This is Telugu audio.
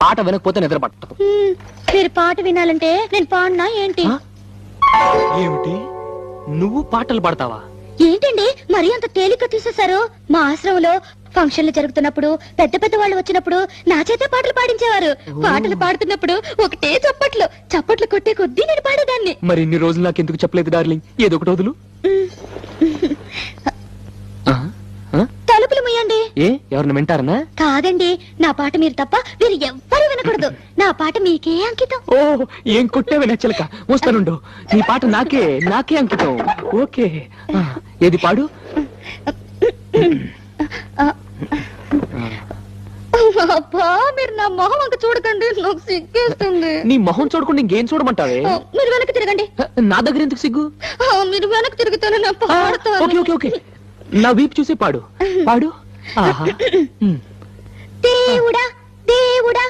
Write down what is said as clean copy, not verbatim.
పాట వినకపోతే నిద్ర పట్టదు. మీరు పాట వినాలంటే నేను పాడినా ఏంటి? ఏమిటి, నువ్వు పాటలు పాడతావా? ఏంటండి మరీ అంత తేలిక తీసేశారు? మా ఆశ్రమంలో ఫంక్షన్లు జరుగుతున్నప్పుడు పెద్ద పెద్ద వాళ్ళు వచ్చినప్పుడు నా చేతే పాటలు పాడించేవారు. పాటలు పాడుతున్నప్పుడు ఒకటే చప్పట్లు కొట్టే కొద్దీ నేను పాడేదాన్ని. మరి ఇన్ని రోజులు నాకు ఎందుకు చెప్పలేదు డార్లింగ్? ఏదో ఒకటి వదులు. తలుపులు ముయ్యండి. ఏ ఎవరిని వింటారనా? కాదండి, నా పాట మీరు తప్ప మీరు ఎవ్వరూ వినకూడదు. నా పాట మీకే అంకితం. ఓ ఏం కొట్టేవి నచ్చలక. వస్తానుండు, నీ పాట నాకే అంకితం. ఓకే, ఏది పాడు. అబ్బా, మీరు నా మొహం అంక చూడకండి, నాకు సిగ్గేస్తుంది. నీ మొహం చూడకుండా ఇంకేం చూడమంటావే? మీరు వెనక్కి తిరగండి. నా దగ్గర ఎందుకు సిగ్గు? మీరు వెనక్కి తిరుగుతాను నా పాడతాను. ఓకే ఓకే ఓకే, నా వీపు చూసి పాడు. ఆహా. దేవుడా దేవుడా